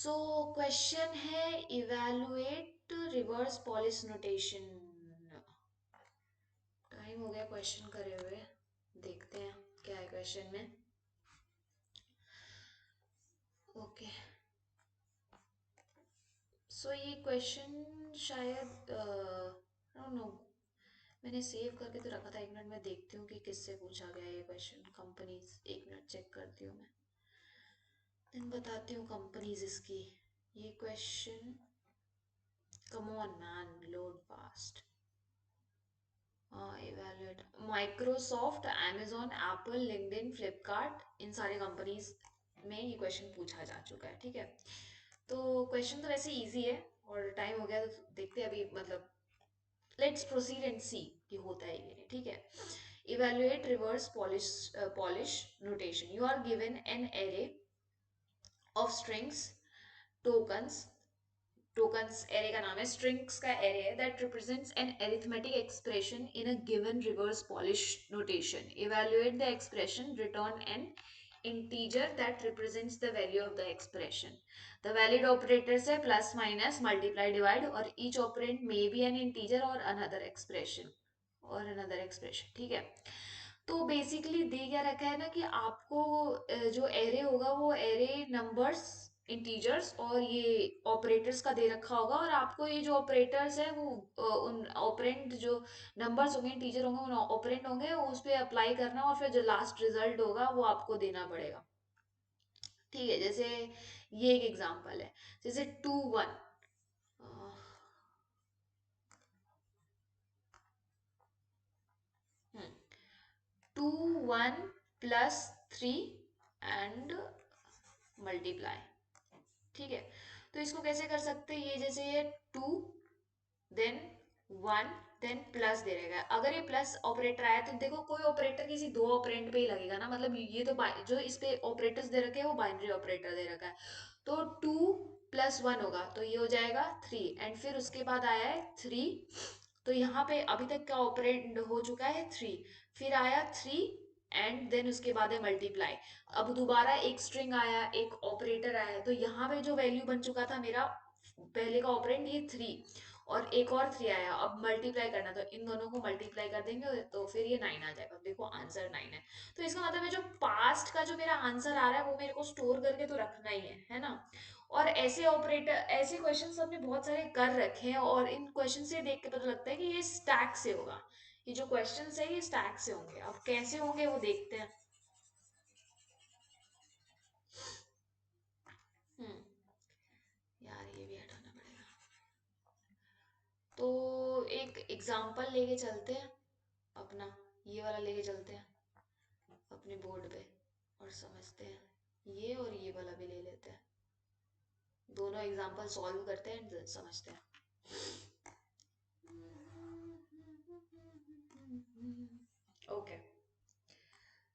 So question है evaluate reverse Polish notation. Time हो गया क्वेश्चन करे हुए, देखते हैं क्या है क्वेश्चन में। ओके, सो ये क्वेश्चन शायद आई डोंट नो, मैंने सेव करके तो रखा था। एक मिनट में देखती हूँ कि किससे पूछा गया ये क्वेश्चन। कंपनीज, एक मिनट चेक करती हूँ मैं, देन बताती हूँ कंपनीज इसकी। ये question, come on man, load fast. Evaluate Microsoft, amazon, Apple, LinkedIn, Flipkart, इन सारी कंपनीज में ये क्वेश्चन पूछा जा चुका है। ठीक है, तो क्वेश्चन तो वैसे इजी है और टाइम हो गया तो देखते हैं अभी, मतलब लेट्स प्रोसीड एंड सी कि होता है ये नहीं। ठीक है, evaluate reverse Polish notation. You are given an array of strings, tokens, tokens array का नाम है, स्ट्रिंग्स का एरे है, that represents an arithmetic expression in a given reverse Polish notation. Evaluate the expression, return an integer that represents the value of the expression. The valid operators है plus minus multiply divide, और each operand may be an integer or another expression, और another expression। ठीक है, तो basically they क्या रखा है ना कि आपको जो एरे होगा वो एरे नंबर्स, इंटीजर्स और ये ऑपरेटर्स का दे रखा होगा, और आपको ये जो ऑपरेटर्स है वो उन ऑपरेंड जो नंबर्स होंगे, इंटीजर होंगे, उन ऑपरेंड होंगे उस पे अप्लाई करना, और फिर जो लास्ट रिजल्ट होगा वो आपको देना पड़ेगा। ठीक है, जैसे ये एक एग्जांपल है, जैसे 2 1, 2 1 +3 एंड मल्टीप्लाई। ठीक है, तो इसको कैसे कर सकते हैं, ये जैसे ये 2 देन 1 देन प्लस दे रहेगा। अगर ये प्लस ऑपरेटर आया तो देखो कोई ऑपरेटर किसी दो ऑपरेंड पे ही लगेगा ना, मतलब ये तो जो इस पे ऑपरेटर्स दे रखे हैं वो बाइनरी ऑपरेटर दे रखा है। तो 2 + 1 होगा तो ये हो जाएगा 3, एंड फिर उसके बाद आया है 3, तो यहाँ पे अभी तक क्या ऑपरेंड हो चुका है 3, फिर आया 3 एंड देन उसके बाद है मल्टीप्लाई। अब दोबारा एक स्ट्रिंग आया, एक ऑपरेटर आया, तो यहाँ पे जो वैल्यू बन चुका था मेरा पहले का ऑपरेंड ये 3, और एक और 3 आया, अब मल्टीप्लाई करना, तो इन दोनों को मल्टीप्लाई कर देंगे तो फिर ये 9 आ जाएगा। देखो आंसर 9 है। तो इसका मतलब है जो पास्ट का जो मेरा आंसर आ रहा है वो मेरे को स्टोर करके तो रखना ही है ना। और ऐसे ऑपरेटर, ऐसे क्वेश्चन हमने बहुत सारे कर रखे हैं, और इन क्वेश्चन से देख के पता लगता है कि ये स्टैक से होगा। ये जो क्वेश्चन है ये स्टैक से होंगे, अब कैसे होंगे वो देखते हैं। हम्म, यार ये भी हटाना पड़ेगा। तो एक एग्जांपल लेके चलते हैं अपना, ये वाला लेके चलते हैं अपने बोर्ड पे और समझते हैं। ये और ये वाला भी ले लेते हैं, दोनों एग्जांपल सॉल्व करते हैं and समझते हैं। ओके,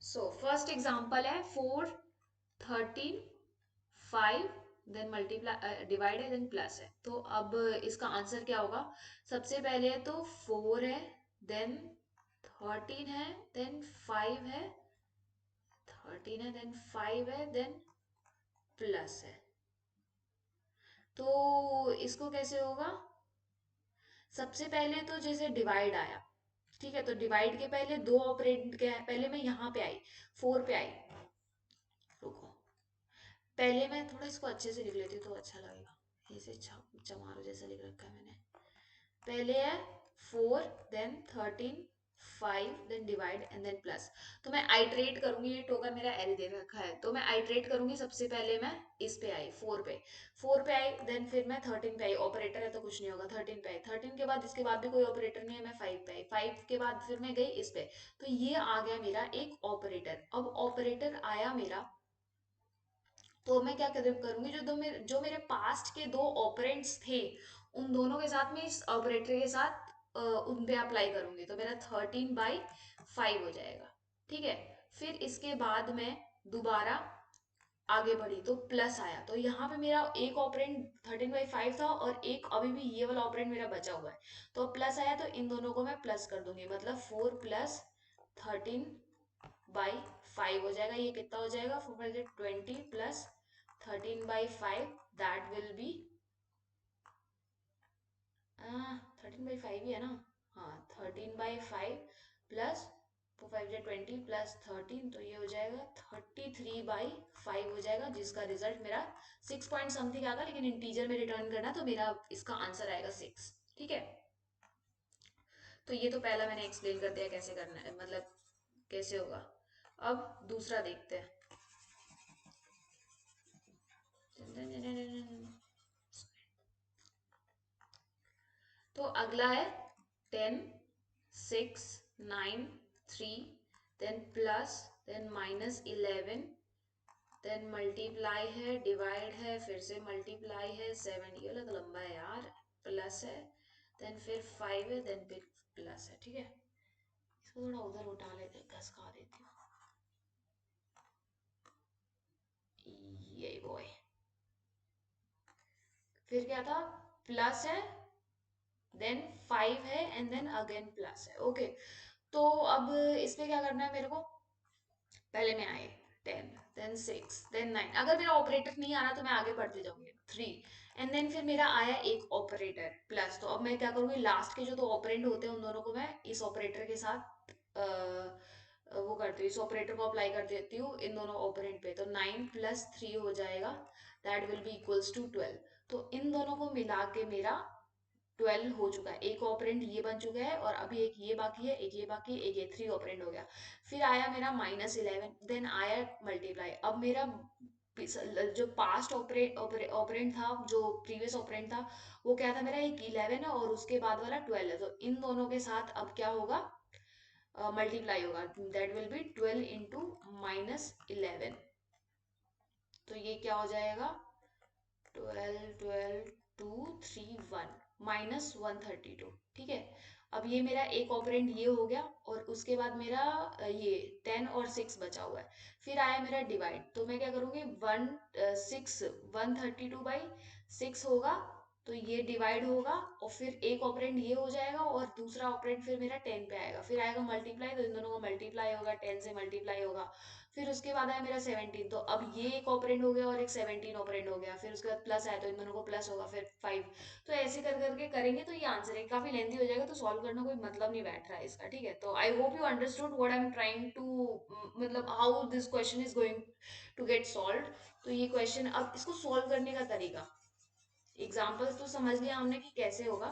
सो फर्स्ट एग्जांपल है 4 13 5, देन मल्टीप्लाई डिवाइड है, देन प्लस है। तो अब इसका आंसर क्या होगा, सबसे पहले तो 4 है, देन 13 है, देन 5 है, 13 है, देन 5 है, देन प्लस है। तो इसको कैसे होगा, सबसे पहले तो जैसे डिवाइड आया, ठीक है, तो डिवाइड के पहले दो ऑपरेंड क्या है, पहले मैं यहाँ पे आई, 4 पे आई। रुको, पहले मैं थोड़ा इसको अच्छे से लिख लेती हूँ तो अच्छा लगेगा, ऐसे चमारो जैसा लिख रखा है मैंने। पहले है 4 then 13 5 then divide and then plus. तो मैं आइट्रेट करूंगी, ये टोकन मेरा एल दे रखा है तो मैं आइट्रेट करूंगी। सबसे पहले मैं इस पे आई 4 पे, 4 पे आई, देन फिर मैं 13 पे आई, ऑपरेटर है तो कुछ नहीं होगा, 13 पे आई, 13 के बाद इसके बाद भी कोई ऑपरेटर नहीं है, मैं 5 पे आई, 5 के बाद फिर मैं गई इस पे। तो ये आ गया मेरा एक ऑपरेटर। अब ऑपरेटर आया मेरा, तो मैं क्या करूंगी, जो मेरे पास्ट के दो ऑपरेंड्स थे उन दोनों के साथ में इस ऑपरेटर के साथ उन पे अप्लाई करूंगी, तो मेरा 13/5 हो जाएगा। ठीक है, फिर इसके बाद मैं दोबारा आगे बढ़ी तो प्लस आया, तो यहाँ पे मेरा एक ऑपरेंड 13/5 था और एक अभी भी ये वाला ऑपरेंड मेरा बचा हुआ है, तो प्लस आया, तो इन दोनों को मैं प्लस कर दूंगी, मतलब 4 + 13/5 हो जाएगा। ये कितना हो जाएगा, 4 × 20 + 13/5 दैट विल बी 13/5 ही है ना। हाँ 13/5 प्लस 4 5 20 प्लस 13, तो ये हो जाएगा 33/5 हो जाएगा, जिसका रिजल्ट मेरा 6 पॉइंट समथिंग आएगा, लेकिन इंटीजर में रिटर्न करना, तो मेरा इसका आंसर आएगा 6। ठीक है, तो ये तो पहला मैंने एक्सप्लेन कर दिया कैसे करना है, मतलब कैसे होगा। अब दूसरा देखते हैं। तो अगला है 10 6 9 3, then plus, then -11, then multiply है, डिवाइड है, फिर से मल्टीप्लाई है, 7, ये वाला तो लंबा है यार, प्लस है, देन फिर 5 है, देन फिर प्लस है। ठीक है, इसको थोड़ा उधर उठा लेते, घसका देती हूँ, ये बॉय। फिर क्या था, प्लस है, देन 5 है, एंड देन अगेन प्लस है। ओके, तो अब इसमें क्या करना है मेरे को, पहले में आए 10 देन 6 देन 9, अगर मेरा ऑपरेटर नहीं आ रहा तो मैं आगे बढ़ते जाऊंगी, 3, एंड देन फिर मेरा आया एक ऑपरेटर प्लस, तो अब मैं क्या करूंगी, लास्ट के जो दो ऑपरेंड होते हैं उन दोनों को मैं इस ऑपरेटर के साथ वो करती हूँ, इस ऑपरेटर को अप्लाई कर देती हूँ इन दोनों ऑपरेंड पे, तो 9 + 3 हो जाएगा, that will be equals to 12। तो इन दोनों को मिला के मेरा 12 हो चुका है, एक ऑपरेंड ये बन चुका है, और अभी एक ये बाकी है, एक ये बाकी है, एक ये, 3 ऑपरेंड हो गया। फिर आया मेरा -11, देन आया मल्टीप्लाई। अब मेरा जो पास्ट ऑपरेंड था, जो प्रीवियस ऑपरेंड था, वो क्या था मेरा, एक 11 है और उसके बाद वाला 12 है, तो इन दोनों के साथ अब क्या होगा, मल्टीप्लाई होगा, दैट विल बी 12 × -11, तो ये क्या हो जाएगा, 12 12 2 3 1 -132। ठीक है, अब ये मेरा एक ऑपरेंड ये हो गया, और उसके बाद मेरा ये 10 और 6 बचा हुआ है। फिर आया मेरा डिवाइड, तो मैं क्या करूंगी, 132/6 होगा, तो ये डिवाइड होगा, और फिर एक ऑपरेंड ये हो जाएगा, और दूसरा ऑपरेंड फिर मेरा 10 पे आएगा। फिर आएगा मल्टीप्लाई, तो इन दोनों का मल्टीप्लाई होगा, 10 से मल्टीप्लाई होगा। फिर उसके बाद आया मेरा 17, तो अब ये एक ऑपरेंड हो गया और एक 17 ऑपरेंड हो गया। फिर उसके बाद प्लस आया, तो इन दोनों को प्लस होगा, फिर 5। तो ऐसे कर करके करेंगे तो ये आंसर है, काफी लेंथी हो जाएगा, तो सॉल्व करना कोई मतलब नहीं बैठ रहा है इसका। ठीक है, तो I hope you understood what I am trying to, मतलब how this question is going to get solve. तो ये क्वेश्चन, अब इसको सॉल्व करने का तरीका, एग्जाम्पल्स तो समझ लिया हमने कि कैसे होगा,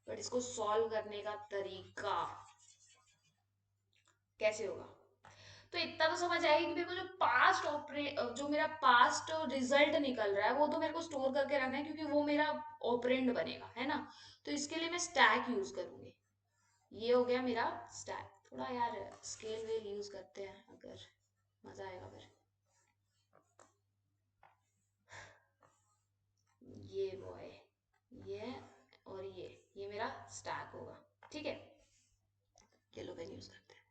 बट इसको सॉल्व करने का तरीका कैसे होगा, तो इतना तो समझ आएगी कि मेरे को जो पास्ट जो मेरा पास्ट रिजल्ट निकल रहा है वो तो मेरे को स्टोर करके रखना है, क्योंकि वो मेरा ऑपरेंड बनेगा, है ना। तो इसके लिए मैं स्टैक यूज करूंगी, ये हो गया मेरा स्टैक। थोड़ा यार स्केल वेल यूज करते हैं, अगर मजा आएगा फिर। ये बॉय, ये और ये मेरा स्टैक होगा। ठीक है, येलो पेन यूज करते हैं।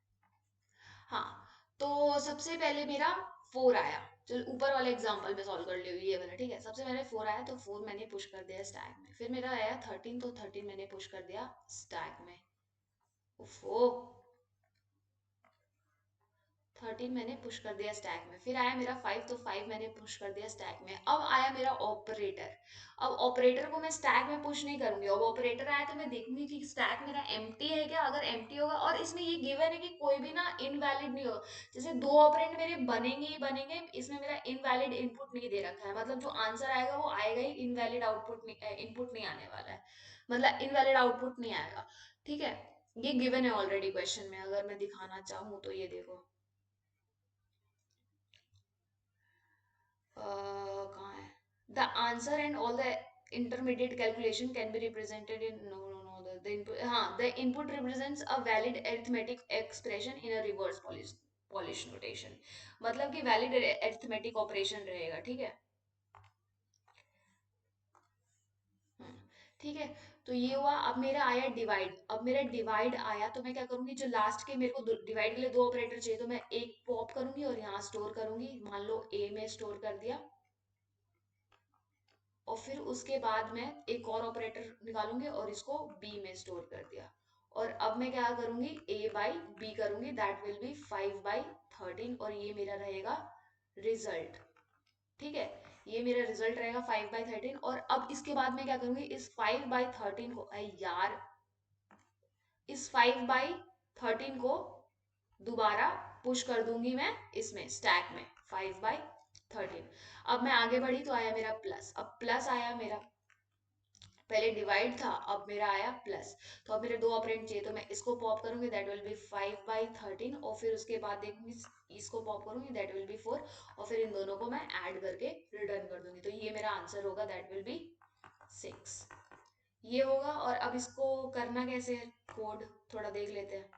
हाँ, तो सबसे पहले मेरा 4 आया, चल ऊपर वाले एग्जांपल में सॉल्व कर लियो ये वाला। ठीक है, सबसे पहले 4 आया, तो 4 मैंने पुश कर दिया स्टैक में। फिर मेरा आया 13, तो 13 मैंने पुश कर दिया स्टैक में। उफो, 13 मैंने पुश कर दिया स्टैक में। फिर आया मेरा 5, तो 5 मैंने पुश कर दिया स्टैक में। अब आया मेरा ऑपरेटर। अब ऑपरेटर को मैं स्टैक में पुश नहीं करूंगी, अब ऑपरेटर आया तो मैं देखूंगी कि स्टैक मेरा एम्प्टी है क्या, अगर एम्प्टी होगा, और इसमें ये गिवन है कि कोई भी ना इनवैलिड नहीं हो, जैसे दो ऑपरेंड मेरे बनेंगे ही बनेंगे, इसमें मेरा इनवैलिड इनपुट नहीं दे रखा है, मतलब जो आंसर आएगा वो आएगा ही, इनवैलिड आउटपुट इनपुट नहीं आने वाला है, मतलब इनवैलिड आउटपुट नहीं आएगा। ठीक है, ये गिवन है ऑलरेडी क्वेश्चन में, अगर मैं दिखाना चाहूँ तो ये देखो, कहाँ है, the answer and all the intermediate calculation can be represented in, no, the input, हाँ, the input represents a valid arithmetic expression in a reverse Polish notation, मतलब कि valid arithmetic operation रहेगा। ठीक है, हम्म, ठीक है, तो ये हुआ। अब मेरा आया डिवाइड, अब मेरा डिवाइड आया, तो मैं क्या करूंगी, जो लास्ट के मेरे को डिवाइड के लिए दो ऑपरेटर चाहिए, तो मैं एक पॉप करूंगी और यहाँ स्टोर करूंगी, मान लो ए में स्टोर कर दिया, और फिर उसके बाद मैं एक और ऑपरेटर निकालूंगी और इसको बी में स्टोर कर दिया, और अब मैं क्या करूंगी, ए बाई बी करूंगी, दैट विल बी 5/13, और ये मेरा रहेगा रिजल्ट। ठीक है, ये मेरा रिजल्ट रहेगा 5/13। और अब इसके बाद मैं क्या करूंगी, इस 5/13 को, अरे यार, इस 5/13 को दोबारा पुश कर दूंगी मैं इसमें स्टैक में, 5/13। अब मैं आगे बढ़ी तो आया मेरा प्लस, अब प्लस आया मेरा, पहले डिवाइड था अब मेरा आया प्लस। तो अब मेरे दो ऑपरेंड चाहिए, तो मैं इसको पॉप करूंगी, दैट विल बी 5/13, और फिर उसके बाद देखूंगी इसको पॉप करूंगी, दैट विल बी 4, और फिर इन दोनों को मैं ऐड करके रिटर्न कर दूंगी, तो ये मेरा आंसर होगा, दैट विल बी 6। ये होगा। और अब इसको करना कैसे है, कोड थोड़ा देख लेते हैं।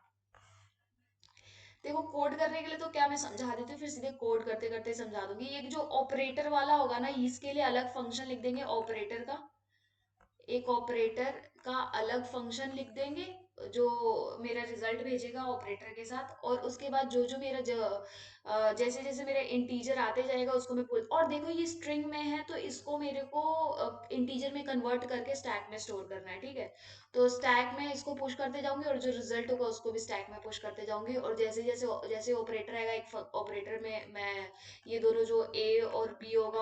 देखो कोड करने के लिए तो क्या, मैं समझा देती हूँ फिर सीधे कोड करते करते समझा दूंगी। ये जो ऑपरेटर वाला होगा ना, इसके लिए अलग फंक्शन लिख देंगे ऑपरेटर का, एक ऑपरेटर का अलग फंक्शन लिख देंगे जो मेरा रिजल्ट भेजेगा ऑपरेटर के साथ। और उसके बाद जो जो मेरा जैसे जैसे मेरा इंटीजर आते जाएगा उसको मैं पुल, और देखो ये स्ट्रिंग में है तो इसको मेरे को इंटीजर में कन्वर्ट करके स्टैक में स्टोर करना है, ठीक है। तो स्टैक में इसको पुश करते जाऊंगी और जो रिजल्ट होगा उसको भी स्टैक में पुश करते जाऊंगी। और जैसे जैसे जैसे ऑपरेटर आएगा, एक ऑपरेटर में मैं ये दोनों जो ए और बी होगा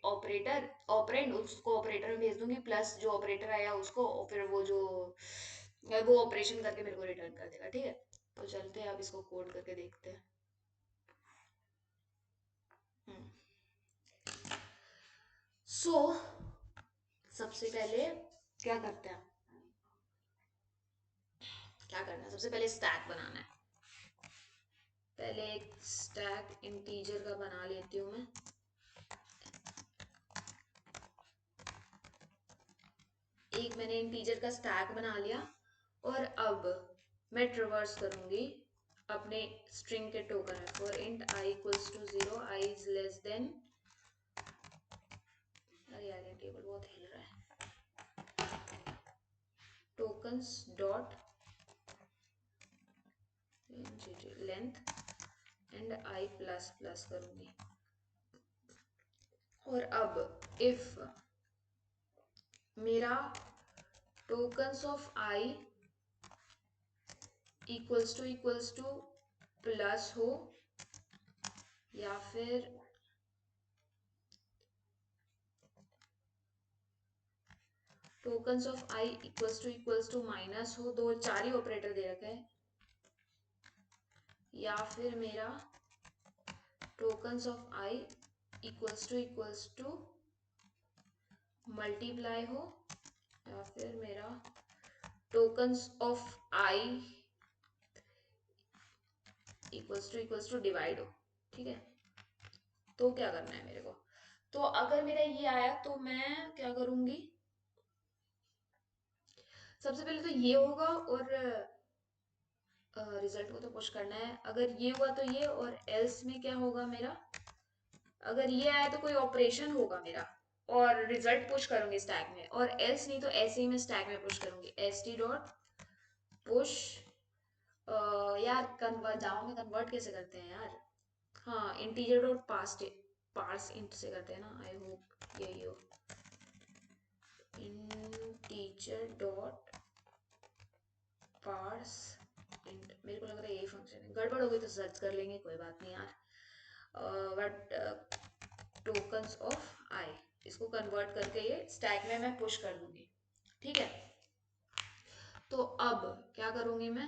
ऑपरेटर ऑपरेंड, उसको ऑपरेटर में भेज दूंगी, प्लस जो ऑपरेटर आया उसको, और फिर वो ऑपरेशन करके मेरे को रिटर्न कर देगा, ठीक है। तो चलते हैं अब इसको कोड करके देखते हैं। सो सबसे पहले क्या करते हैं, क्या करना है, सबसे पहले स्टैक बनाना है। पहले एक स्टैक इंटीजर का बना लेती हूँ मैं। एक मैंने इंटीजर का स्टैक बना लिया। और अब मैं ट्रिवर्स करूंगी अपने स्ट्रिंग के टोकन है, for int i equals to 0, i is less than, अरे यार ये टेबल बहुत हिल रहा है, tokens dot length and i plus plus करूंगी। और अब इफ मेरा tokens of i equals to plus हो, या फिर tokens of i equals to minus हो, दो चार ही ऑपरेटर दे रखे हैं, या फिर मेरा tokens of i equals to multiply हो, या फिर मेरा tokens of i equals to divide हो, ठीक है। तो क्या करना है मेरे को, तो अगर मेरा ये आया तो मैं क्या करूंगी, सबसे पहले तो ये होगा, और रिजल्ट को तो पुश करना है। अगर ये हुआ तो ये, और एल्स में क्या होगा मेरा, अगर ये आया तो कोई ऑपरेशन होगा मेरा, और रिजल्ट पुश करूंगी स्टैक में, और एल्स नहीं तो ऐसे ही मैं स्टैक में पुश करूंगी, एस टी डॉट पुश। यार कन्वर्ट, जावा में कन्वर्ट कैसे करते हैं यार, हाँ इंटीजर डॉट पार्स इंट से करते हैं ना, आई होप यही हो, इंटीजर डॉट पार्स इंट, मेरे को लग रहा है यही फंक्शन है, गड़बड़ हो गई तो सर्च कर लेंगे, कोई बात नहीं यार। बट टोकन्स ऑफ आई, इसको कन्वर्ट करके ये स्टैक में मैं पुश कर दूंगी, ठीक है। तो अब क्या करूंगी मैं,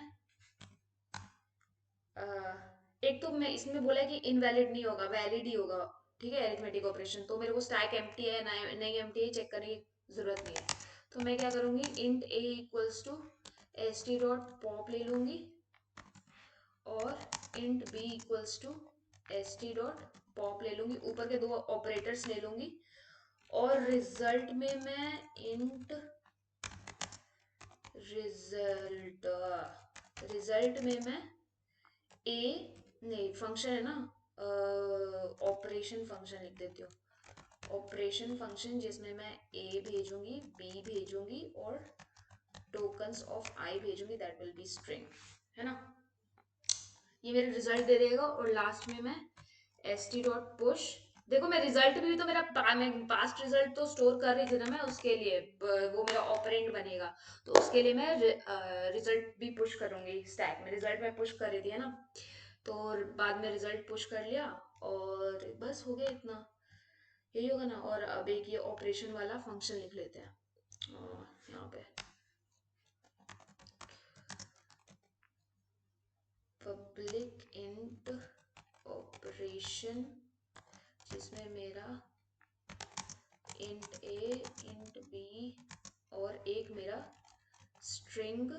एक तो मैं इसमें बोला है कि इनवैलिड नहीं होगा, वैलिड ही होगा, ठीक है, अरिथमेटिक ऑपरेशन, तो मेरे को स्टैक एम्प्टी है ना नहीं एम्प्टी है चेक करने की जरूरत नहीं है। तो मैं क्या करूंगी, int a equals to s t dot pop ले लूंगी, और int b equals to s t dot pop ले लूंगी, ऊपर के दो ऑपरेटर्स ले लूंगी, और रिजल्ट में मैं इंट रिजल्ट रिजल्ट में मैं ए, नहीं फंक्शन है ना, ऑपरेशन फंक्शन लिख देती हूँ, ऑपरेशन फंक्शन जिसमें मैं ए भेजूंगी, बी भेजूंगी, और टोकन्स ऑफ आई भेजूंगी, दैट विल बी स्ट्रिंग, है ना। ये मेरा रिजल्ट दे देगा, और लास्ट में मैं एस टी डॉट पुश, देखो मैं रिजल्ट भी तो मेरा मैं पास्ट रिजल्ट तो स्टोर कर रही थी ना मैं, उसके लिए वो मेरा ऑपरेंड बनेगा, तो उसके लिए मैं रिजल्ट भी पुश करूंगी स्टैक में, रिजल्ट में पुश कर रही थी है ना, तो बाद में रिजल्ट पुश कर लिया, और बस हो गया इतना। यही होगा ना। और अब एक ये ऑपरेशन वाला फंक्शन लिख लेते हैं यहाँ पे, पब्लिक इंट ऑपरेशन, जिसमें मेरा इंट ए इंट बी और एक मेरा स्ट्रिंग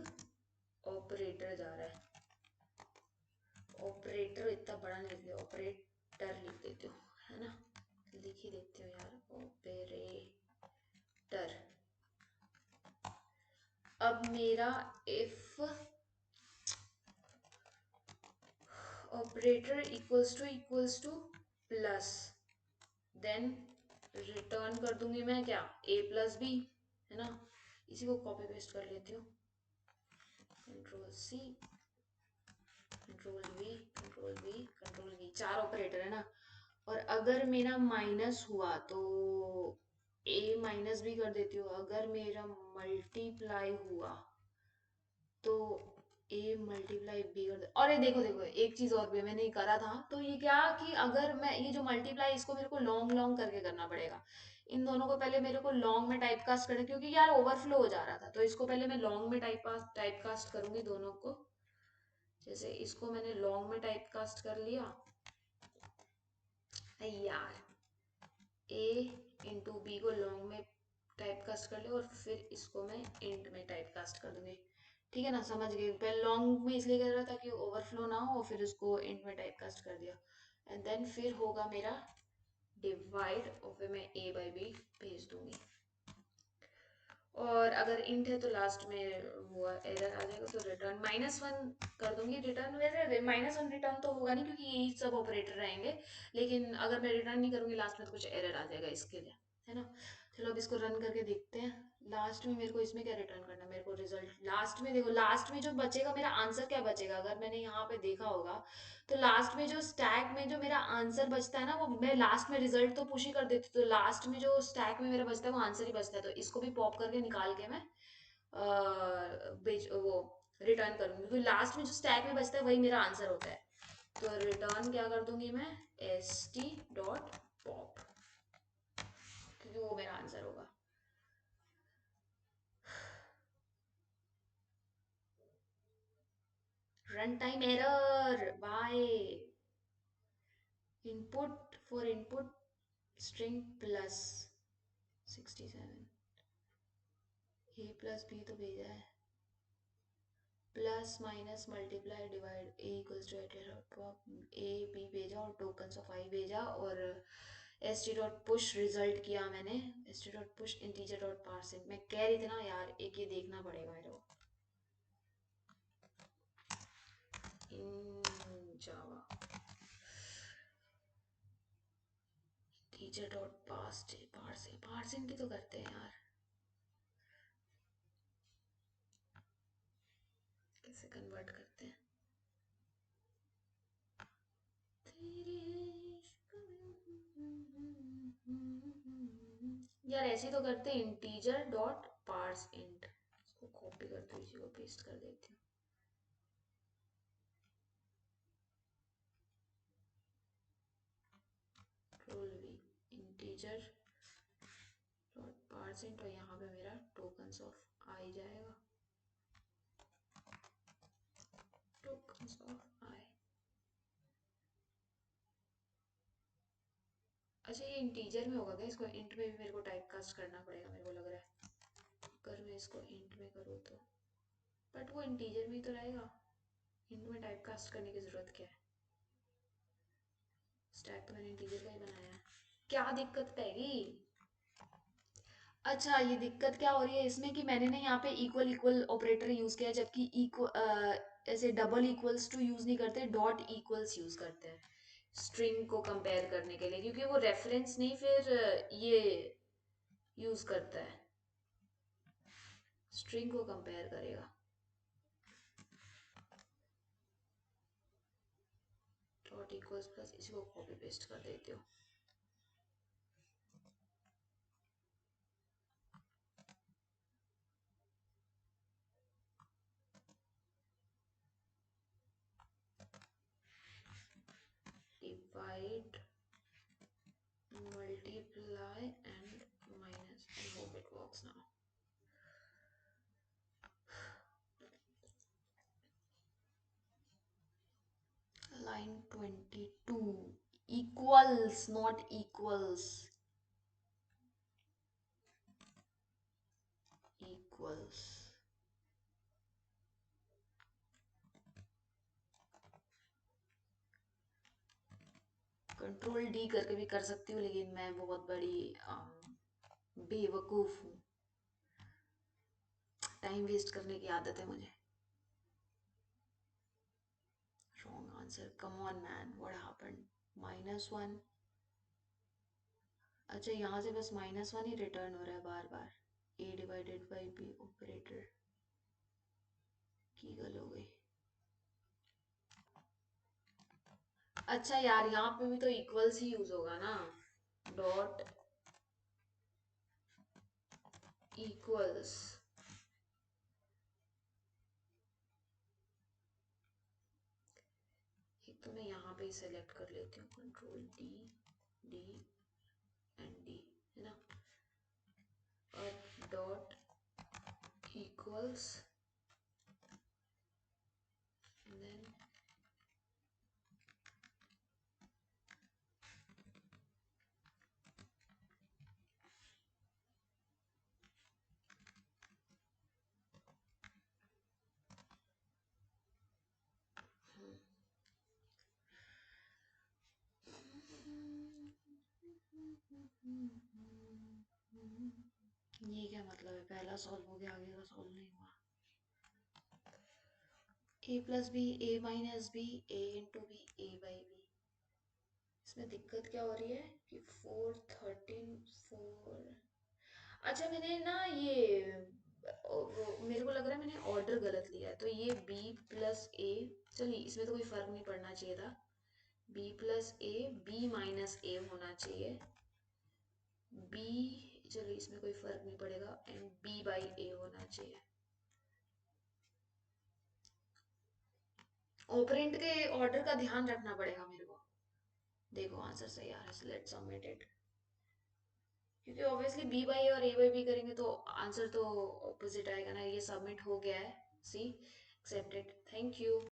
ऑपरेटर जा रहा है। ऑपरेटर इतना बड़ा नहीं लिख दिया, ऑपरेटर लिख देती हूँ, है ना, लिख ही देती हूँ यार, ऑपरेटर। अब मेरा if operator equals to plus, then return कर दूंगी मैं क्या, ए प्लस बी, है ना। इसी को कॉपी पेस्ट कर लेती हूँ, control C, control V, control V, control V, 4 operator है ना। और अगर मेरा माइनस हुआ तो ए माइनस भी कर देती हूँ, अगर मेरा मल्टीप्लाई हुआ तो ए मल्टीप्लाई बी कर दे। और ये देखो देखो एक चीज और भी मैंने करा था, तो ये क्या कि अगर मैं ये जो मल्टीप्लाई, इसको मेरे को लॉन्ग लॉन्ग करके करना पड़ेगा। इन दोनों को पहले मेरे को लॉन्ग में टाइप कास्ट करना, क्योंकि यार ओवरफ्लो हो जा रहा था, तो इसको पहले मैं लॉन्ग में टाइप कास्ट करूंगी दोनों को। जैसे इसको मैंने लॉन्ग में टाइप कास्ट कर लिया यार, ए इंटू बी को लॉन्ग में टाइप कास्ट कर लिया, और फिर इसको मैं इंट में टाइप कास्ट कर दूंगी। ठीक है ना, समझ गए। पहले लॉन्ग में इसलिए कर रहा था कि ओवरफ्लो ना हो, और फिर उसको इंट में टाइप कास्ट कर दिया। एंड देन फिर होगा मेरा डिवाइड, और फिर मैं ए बाई बी भेज दूंगी। और अगर इंट है तो लास्ट में वो एरर आ जाएगा, तो रिटर्न -1 कर दूंगी। रिटर्न वैसे -1 रिटर्न तो होगा नहीं, क्योंकि यही सब ऑपरेटर रहेंगे, लेकिन अगर मैं रिटर्न नहीं करूंगी लास्ट में तो कुछ एरर आ जाएगा इसके लिए, है ना। चलो अब इसको रन करके देखते हैं। लास्ट में मेरे को इसमें क्या रिटर्न करना है, मेरे को रिजल्ट लास्ट में देखो, लास्ट में जो बचेगा मेरा आंसर क्या बचेगा, अगर मैंने यहाँ पे देखा होगा तो लास्ट में जो स्टैक में जो मेरा आंसर बचता है ना, वो मैं लास्ट में रिजल्ट तो पुश ही कर देती हूँ, तो लास्ट में जो स्टैक में मेरा बचता है वो आंसर ही बचता है, तो इसको भी पॉप करके निकाल के मैं वो रिटर्न करूंगी, क्योंकि लास्ट में जो स्टैक में बचता है वही मेरा आंसर होता है। तो रिटर्न क्या कर दूंगी मैं, st.pop, क्योंकि वो मेरा आंसर होगा। Run time error by input string plus 67, a plus b तो भेजा है, plus minus multiply divide a equals to a b भेजा, और टोकन्स ऑफ आई भेजा, और st डॉट पुश रिजल्ट किया मैंने, st dot push integer dot parsing. मैं कह रही थी ना यार, एक ये देखना पड़ेगा मेरे को इन जावा, टीचर डॉट पार्सिंग, पार्सिंग की तो करते हैं यार, कैसे कन्वर्ट करते हैं। यार ऐसे तो करते हैं, इंटीजर डॉट पार्स इंट, इसको कॉपी करते हुए इसी को पेस्ट कर देती हूँ। Control V, integer dot parse int, और यहाँ पे मेरा टोकन्स ऑफ आई जाएगा, टोकन्स ऑफ आई। अच्छा ये इंटीजर में होगा क्या, इसको इंट में भी मेरे को टाइप कास्ट करना पड़ेगा मेरे को लग रहा है, अगर मैं इसको इंट में करूँ तो, बट वो इंटीजर में ही तो रहेगा, इंट में टाइप कास्ट करने की जरूरत क्या है, स्टैक तो मैंने इंटीजर का ही बनाया है, क्या दिक्कत पैगी। अच्छा ये दिक्कत क्या हो रही है इसमें कि मैंने ना यहाँ पे इक्वल इक्वल ऑपरेटर यूज किया है, जबकि इक्वल ऐसे डबल इक्वल्स टू यूज नहीं करते, डॉट इक्वल्स यूज करते हैं स्ट्रिंग को कंपेयर करने के लिए, क्योंकि वो रेफरेंस नहीं फिर ये यूज करता है, स्ट्रिंग को कंपेयर करेगा। डॉट इक्वल्स प्लस, इसी को कॉपी पेस्ट कर देती हूँ। Divide multiply and minus. I hope it works now. Line 22. Equals, not equals. Equals. Control D करके भी कर सकती हूँ, लेकिन मैं बहुत बड़ी बेवकूफ हूँ। टाइम वेस्ट करने की आदत है मुझे। Wrong answer, come on man, what happened? -1। अच्छा, यहाँ से बस -1 ही रिटर्न हो रहा है बार बार। ए डिवाइडेड बाई बी ऑपरेटर की गल हो गई। अच्छा यार, यहाँ पे भी तो इक्वल्स ही यूज होगा ना। Dot equals. एक तो मैं यहाँ पे ही सेलेक्ट कर लेती हूँ, control D, D and D, है ना। और डॉट इक्वल्स देन ये क्या मतलब है? पहला सॉल्व हो गया, आगे का सॉल्व नहीं हुआ। a plus b, a minus b, a into b, a by b. इसमें दिक्कत क्या हो रही है कि 4 13 4। अच्छा, मैंने ना ये मेरे को लग रहा है मैंने ऑर्डर गलत लिया है, तो ये b प्लस ए। चलिए, इसमें तो कोई फर्क नहीं पड़ना चाहिए था। b प्लस ए, b माइनस ए होना चाहिए। b, चलिए इसमें कोई फर्क नहीं पड़ेगा, एंड b बाई ए होना चाहिए। ऑपरेंट के ऑर्डर का ध्यान रखना पड़ेगा मेरे को। देखो आंसर सही आ रहा है, लेट्स सबमिट इट। क्योंकि ऑब्वियसली बी बाई और ए बाई बी करेंगे तो आंसर तो ऑपोजिट आएगा ना। ये सबमिट हो गया है, सी एक्सेप्टेड, थैंक यू।